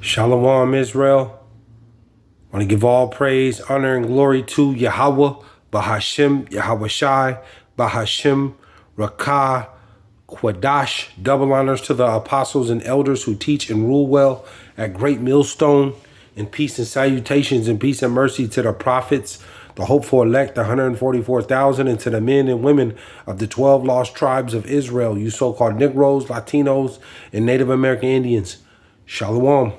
Shalom, Israel. I want to give all praise, honor, and glory to Yahawah, BASHAM, YAHAWAHSHI, BASHAM, Rakah, Quadash. Double honors to the apostles and elders who teach and rule well at Great Millstone. And peace and salutations and peace and mercy to the prophets, the hopeful elect, the 144,000, and to the men and women of the 12 lost tribes of Israel, you so-called Negroes, Latinos, and Native American Indians. Shalom.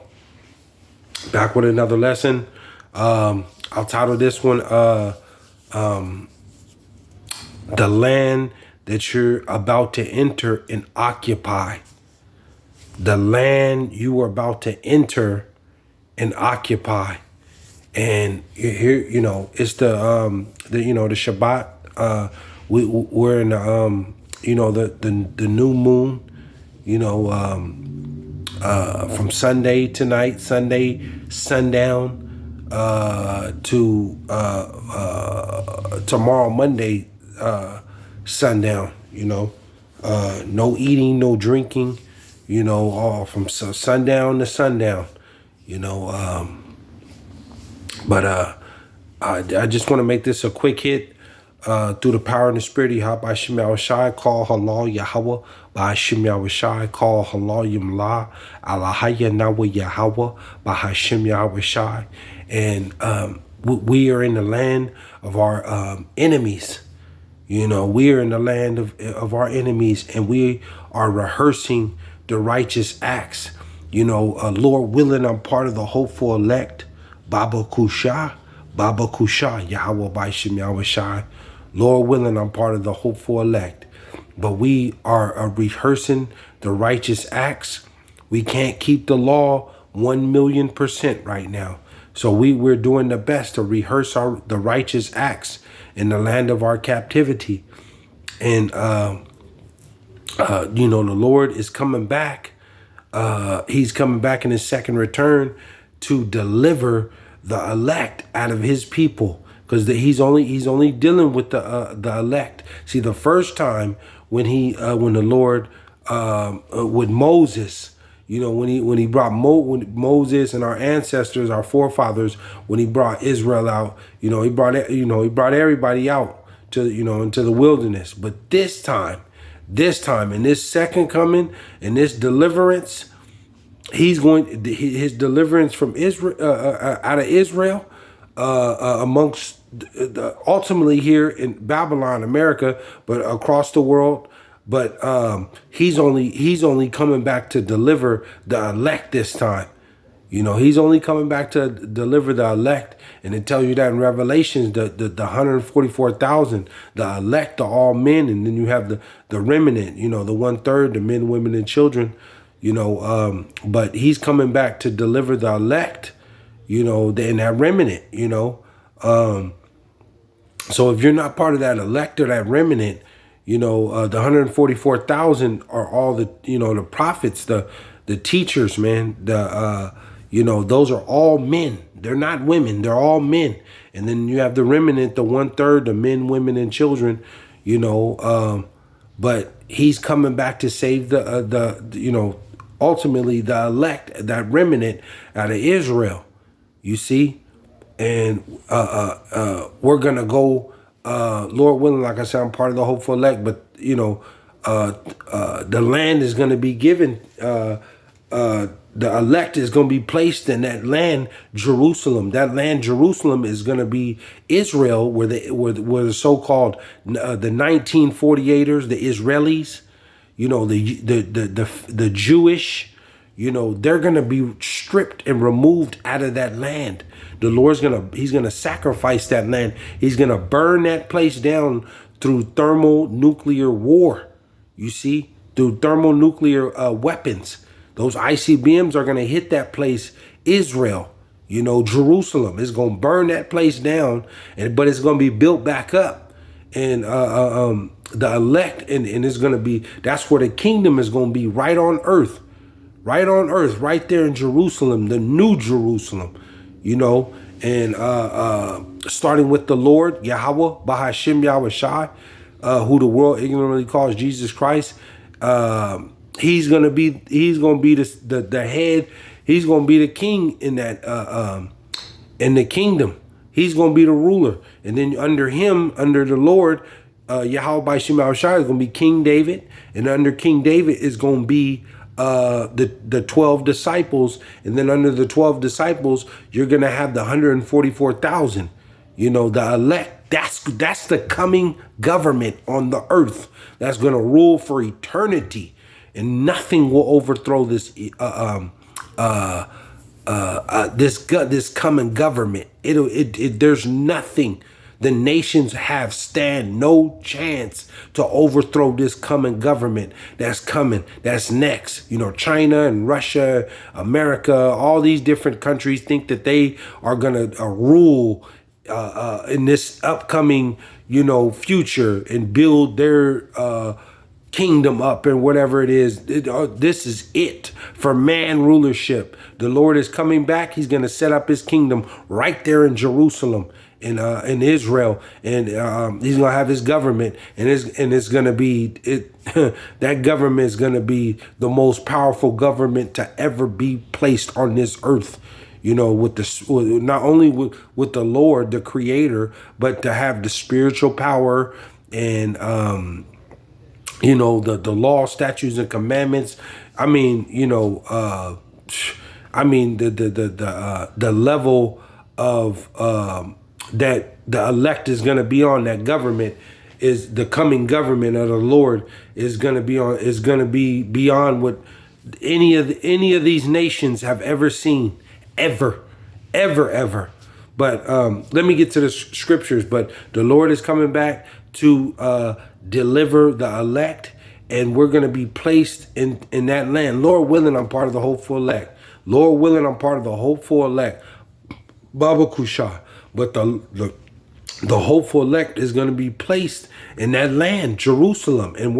Back with another lesson. I'll title this one, the land that you're about to enter and occupy. The land you are about to enter and occupy. And here, it's the Shabbat. We're in the new moon, from Sunday tonight, Sunday sundown, to tomorrow, Monday, sundown. No eating, no drinking, all from sundown to sundown. I just want to make this a quick hit. Through the power and the spirit of YAHAWAHSHI, call halal Yahawah, BASHAM YAHAWAHSHI, call halal Yimla, Alahaya Nawa Yahawah, BASHAM YAHAWAHSHI. And we are in the land of our enemies. We are in the land of our enemies, and we are rehearsing the righteous acts. Lord willing, I'm part of the hopeful elect, Baba Kusha, Yahawah BASHAM YAHAWAHSHI. Lord willing, I'm part of the hopeful elect. But we are rehearsing the righteous acts. We can't keep the law 1,000,000% right now. So we're doing the best to rehearse the righteous acts in the land of our captivity. And, the Lord is coming back. He's coming back in his second return to deliver the elect out of his people. Because he's only dealing with the elect. See, the first time when the Lord with Moses, when he brought Moses and our ancestors, our forefathers, when he brought Israel out, he brought everybody out to into the wilderness. But this time, in this second coming, in this deliverance, his deliverance from Israel, out of Israel, amongst ultimately here in Babylon, America, but across the world. But he's only coming back to deliver the elect this time. He's only coming back to deliver the elect. And it tells you that in Revelations, the 144,000, the elect are all men, and then you have the remnant, the 1/3, the men, women, and children. But he's coming back to deliver the elect, in that remnant. So if you're not part of that elect or that remnant, the 144,000 are all the prophets, the teachers, man. Those are all men. They're not women. They're all men. And then you have the remnant, the 1/3, the men, women, and children. But he's coming back to save ultimately the elect, that remnant out of Israel. You see. And we're gonna go, Lord willing, like I said, I'm part of the hopeful elect, but the land is gonna be given, the elect is gonna be placed in that land, Jerusalem. That land, Jerusalem, is gonna be Israel, where the so-called the 1948ers, the Israelis, the Jewish, they're gonna be stripped and removed out of that land. The Lord's he's gonna sacrifice that land. He's gonna burn that place down through thermonuclear war. You see, through thermonuclear weapons. Those ICBMs are gonna hit that place, Israel. Jerusalem is gonna burn that place down, but it's gonna be built back up. And the elect, and it's gonna be, that's where the kingdom is gonna be, right on earth, right there in Jerusalem, the new Jerusalem. And starting with the Lord, Yahawah, BASHAM YAHAWAHSHI, who the world ignorantly calls Jesus Christ. He's gonna be the head. He's going to be the king in that in the kingdom. He's going to be the ruler. And then under him, under the Lord, YAHAWAHSHI is going to be King David. And under King David is going to be the 12 disciples. And then under the 12 disciples, you're going to have the 144,000, you know, the elect. That's the coming government on the earth that's going to rule for eternity. And nothing will overthrow this this coming government. There's nothing. The nations stand no chance to overthrow this coming government that's coming, that's next. You know, China and Russia, America, all these different countries think that they are going to rule in this upcoming, you know, future and build their kingdom up and whatever it is. This is it for man rulership. The Lord is coming back. He's going to set up his kingdom right there in Jerusalem, in Israel, and he's going to have his government, and it's going to be that government is going to be the most powerful government to ever be placed on this earth. You know, not only with the Lord, the Creator, but to have the spiritual power and you know, the law, statutes, and commandments. I mean, you know, I mean the level of that the elect is going to be on, that government is the coming government of the Lord is going to be beyond what any of these nations have ever seen, ever. But let me get to the scriptures. But the Lord is coming back to deliver the elect, and we're going to be placed in that land. Lord willing, I'm part of the hopeful elect. Lord willing, I'm part of the hopeful elect. Baba Kusha. But the hopeful elect is going to be placed in that land, Jerusalem, and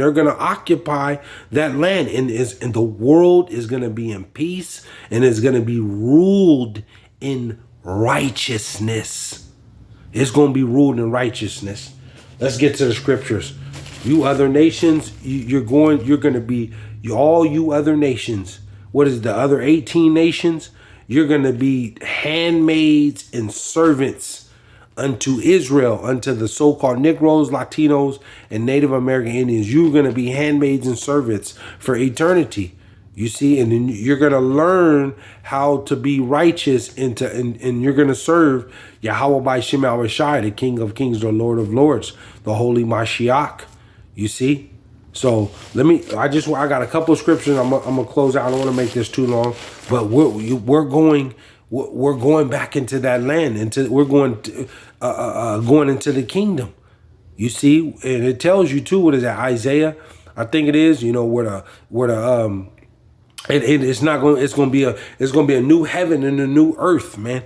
they're going to occupy that land, and the world is going to be in peace, and it's going to be ruled in righteousness. It's going to be ruled in righteousness. Let's get to the scriptures. You other nations, you're going to be, all you other nations. What is the other 18 nations? You're going to be handmaids and servants unto Israel, unto the so-called Negroes, Latinos, and Native American Indians. You're going to be handmaids and servants for eternity. You see, and then you're going to learn how to be righteous and you're going to serve YAHAWAHSHI, the King of Kings, the Lord of Lords, the Holy Mashiach. You see? So I got a couple of scriptures. I'm gonna close out. I don't want to make this too long, but we're going back into that land. We're going into the kingdom. You see, and it tells you too. What is that? Isaiah, I think it is. You know it's gonna be a new heaven and a new earth, man.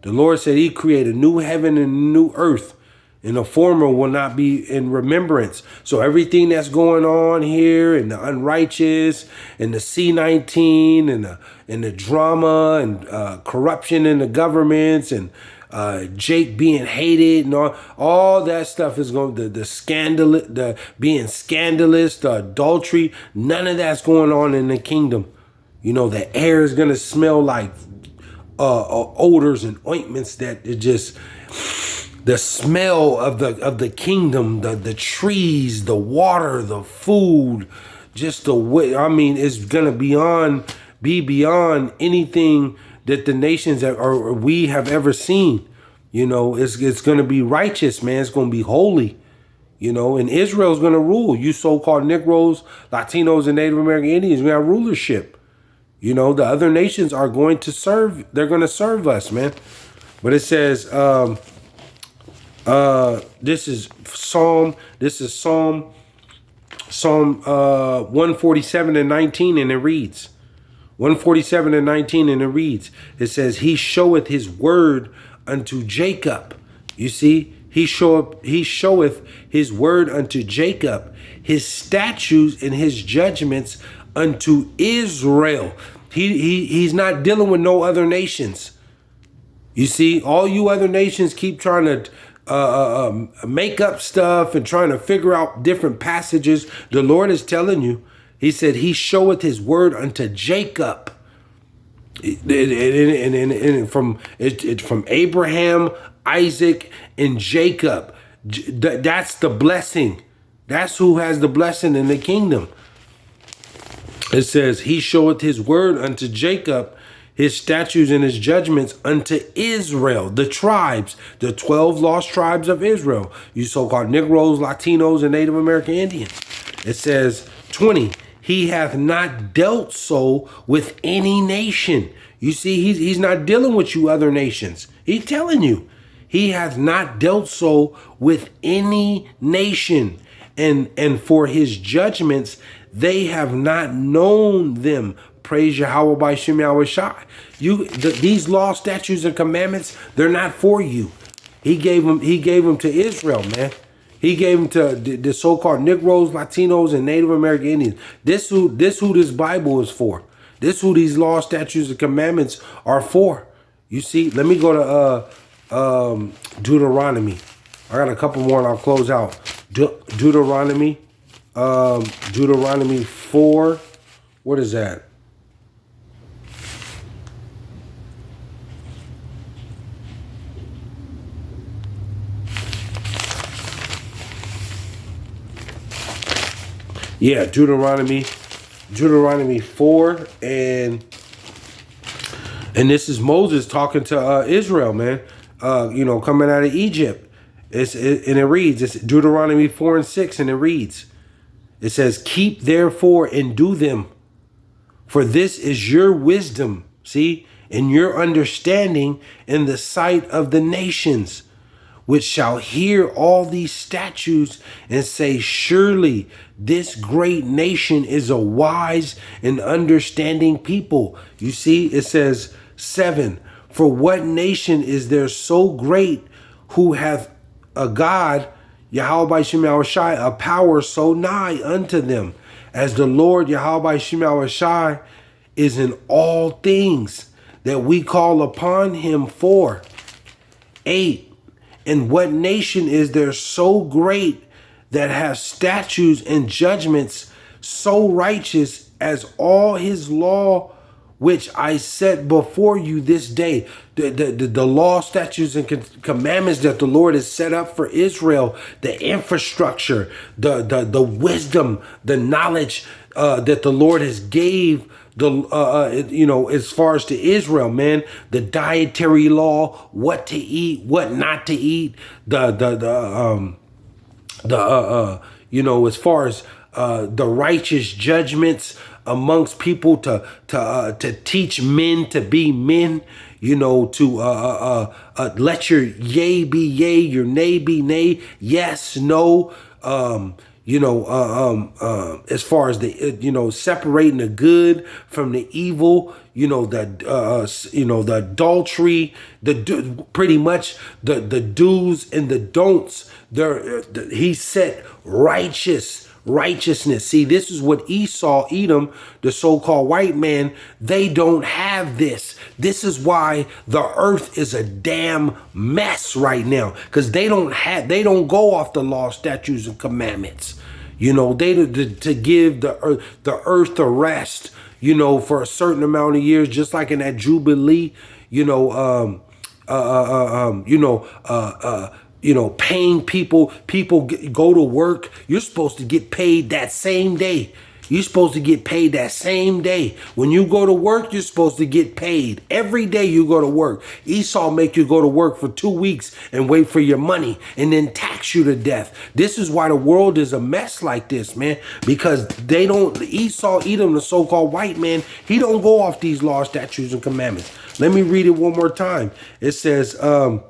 The Lord said He created a new heaven and a new earth. And the former will not be in remembrance. So everything that's going on here, and the unrighteous, and the C-19, and the drama, and corruption in the governments, and Jake being hated, and all that stuff is going to the scandal, the being scandalous, the adultery. None of that's going on in the kingdom. You know, the air is going to smell like odors and ointments that it just. The smell of the kingdom, the trees, the water, the food, just the way. I mean, it's gonna be beyond anything that the nations or we have ever seen. You know, it's gonna be righteous, man. It's gonna be holy. You know, and Israel's gonna rule. You so-called Negroes, Latinos, and Native American Indians, we have rulership. You know, the other nations are going to serve. They're gonna serve us, man. But it says. This is Psalm 147 and 19, and it reads 147 and 19, and it reads, it says, He showeth His word unto Jacob. You see, He showeth His word unto Jacob, His statutes and His judgments unto Israel. He's not dealing with no other nations. You see, all you other nations keep trying to make up stuff and trying to figure out different passages. The Lord is telling you, He said, He showeth His word unto Jacob. And from Abraham, Isaac, and Jacob. That's the blessing. That's who has the blessing in the kingdom. It says, he showeth his word unto Jacob, his statutes and his judgments unto Israel, the tribes, the 12 lost tribes of Israel, you so-called Negroes, Latinos, and Native American Indians. It says 20, he hath not dealt so with any nation. You see, he's not dealing with you other nations. He's telling you, he hath not dealt so with any nation. And for his judgments, they have not known them. Praise Yahawah BASHAM YAHAWAHSHI. These law, statutes, and commandments, they're not for you. He gave them to Israel, man. He gave them to the so-called Negroes, Latinos, and Native American Indians. This who this Bible is for. This who these law, statutes, and commandments are for. You see, let me go to Deuteronomy. I got a couple more and I'll close out. Deuteronomy 4. What is that? Yeah, Deuteronomy 4, and this is Moses talking to Israel, man. Coming out of Egypt. And it reads, it's Deuteronomy 4 and 6, and it reads, it says, keep therefore and do them, for this is your wisdom, see, and your understanding in the sight of the nations, which shall hear all these statutes and say, surely this great nation is a wise and understanding people. You see, it says 7, for what nation is there so great who hath a God, Yahawah BASHAM YAHAWAHSHI, a power so nigh unto them, as the Lord Yahawah BASHAM YAHAWAHSHI is in all things that we call upon him for. 8, and what nation is there so great that have statutes and judgments so righteous as all his law which I set before you this day? The law, statutes, and commandments that the Lord has set up for Israel, the infrastructure, the wisdom, the knowledge that the Lord has gave as far as to Israel, man, the dietary law, what to eat, what not to eat, as far as the righteous judgments amongst people to teach men to be men, to let your yea be yea, your nay be nay, yes, no, as far as the separating the good from the evil, the adultery, pretty much the do's and the don'ts. He set righteousness. See, this is what Esau, Edom, the so-called white man, they don't have this. This is why the earth is a damn mess right now, because they don't go off the law, statutes, and commandments. To give the earth a rest, for a certain amount of years, just like in that Jubilee, paying people go to work. You're supposed to get paid that same day. You're supposed to get paid that same day. When you go to work, you're supposed to get paid every day you go to work. Esau make you go to work for 2 weeks and wait for your money and then tax you to death. This is why the world is a mess like this, man, because Esau, Edom, the so-called white man, he don't go off these laws, statutes, and commandments. Let me read it one more time. It says, for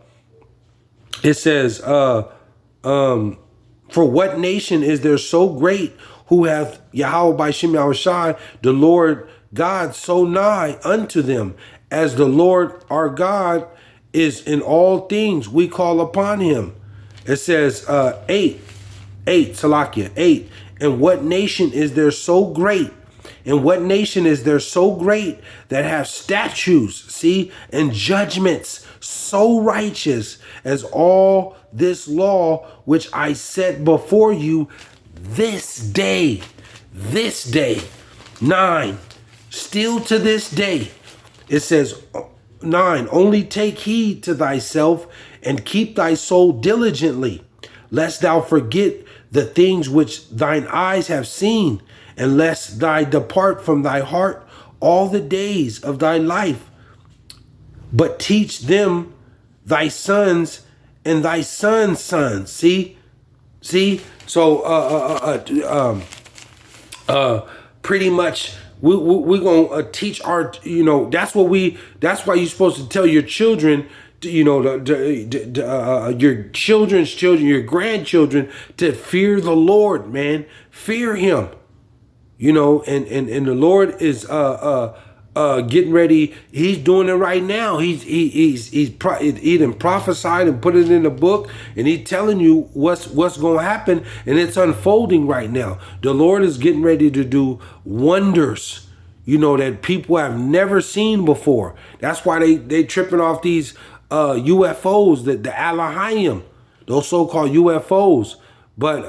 what nation is there so great who hath Yahawah BASHAM YAHAWAHSHI, the Lord God, so nigh unto them, as the Lord our God is in all things we call upon him? It says 8, Salakia, 8. And what nation is there so great? And what nation is there so great that have statutes, see, and judgments so righteous as all this law which I set before you this day? 9, still to this day, It says, 9, only take heed to thyself and keep thy soul diligently, lest thou forget the things which thine eyes have seen, and lest thou depart from thy heart all the days of thy life. But teach them thy sons and thy sons' sons. See? So pretty much we're gonna teach our, that's why you're supposed to tell your children, your children's children, your grandchildren, to fear the Lord, man. Fear him. And the Lord is getting ready. He's doing it right now. He done prophesied and put it in the book, and he's telling you what's going to happen, and it's unfolding right now. The Lord is getting ready to do wonders, that people have never seen before. That's why they tripping off these UFOs, the Elohim, those so-called UFOs. But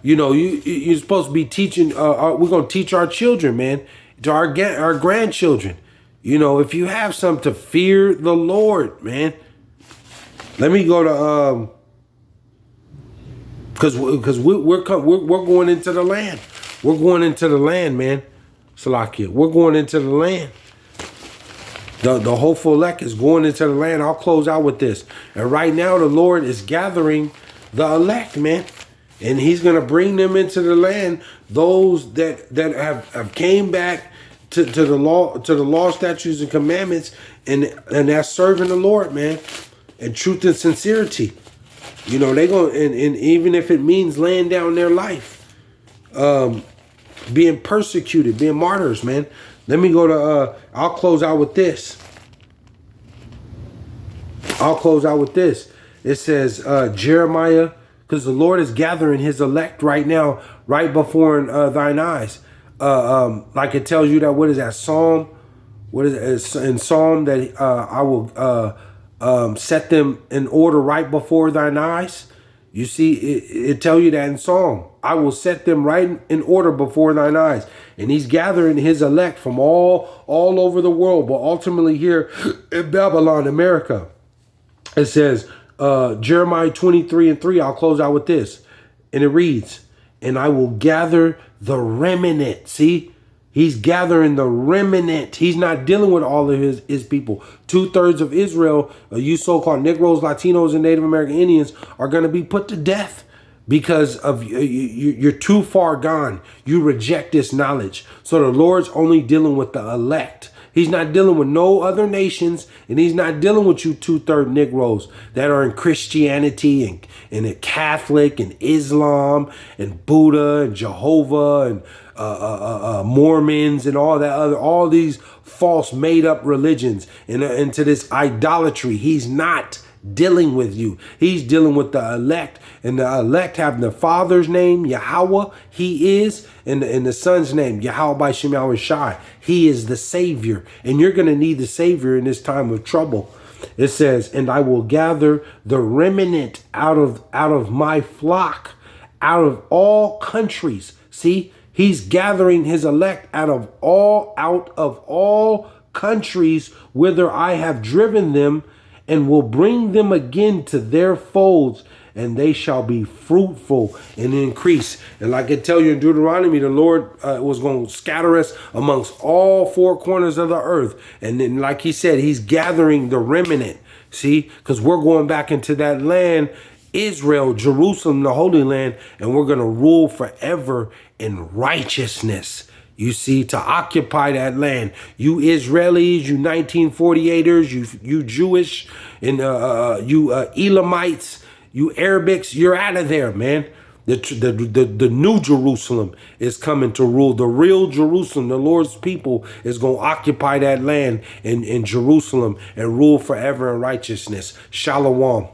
you're supposed to be teaching. We're gonna teach our children, man, to our grandchildren. If you have something, to fear the Lord, man. Let me go to because we're going into the land. We're going into the land, man. Salakia, we're going into the land. The hopeful elect is going into the land. I'll close out with this. And right now, the Lord is gathering the elect, man. And he's going to bring them into the land, those that have came back to the law, statutes, and commandments, and that's serving the Lord, man, and truth and sincerity. They going and even if it means laying down their life, being persecuted, being martyrs, man. Let me go to. I'll close out with this. It says Jeremiah. Because the Lord is gathering his elect right now, right before thine eyes. Like it tells you that, what is that, Psalm? What is it? It's in Psalm that I will set them in order right before thine eyes. You see, it tells you that in Psalm. I will set them right in order before thine eyes. And he's gathering his elect from all over the world, but ultimately here in Babylon, America. It says, Jeremiah 23:3, I'll close out with this. And it reads, and I will gather the remnant. See, he's gathering the remnant. He's not dealing with all of his people. 2/3 of Israel, you so-called Negroes, Latinos, and Native American Indians, are going to be put to death because of you're too far gone. You reject this knowledge. So the Lord's only dealing with the elect. He's not dealing with no other nations, and he's not dealing with you 2/3 Negroes that are in Christianity and in Catholic and Islam and Buddha and Jehovah and Mormons and all these false made up religions and into this idolatry. He's not dealing with you. He's dealing with the elect, and the elect have the Father's name, Yahawah, he is, and the Son's name, YAHAWAHSHI, he is the Savior, and you're going to need the Savior in this time of trouble. It says, and I will gather the remnant out of my flock, out of all countries. See, he's gathering his elect out of all countries whither I have driven them, and will bring them again to their folds, and they shall be fruitful and increase. And like I tell you in Deuteronomy, the Lord was going to scatter us amongst all four corners of the earth. And then, like he said, he's gathering the remnant. See, because we're going back into that land, Israel, Jerusalem, the Holy Land, and we're going to rule forever in righteousness. You see, to occupy that land. You Israelis, you 1948ers, you Jewish, and you Elamites, you Arabics, you're out of there, man. The new Jerusalem is coming to rule. The real Jerusalem, the Lord's people, is going to occupy that land in Jerusalem and rule forever in righteousness. Shalom.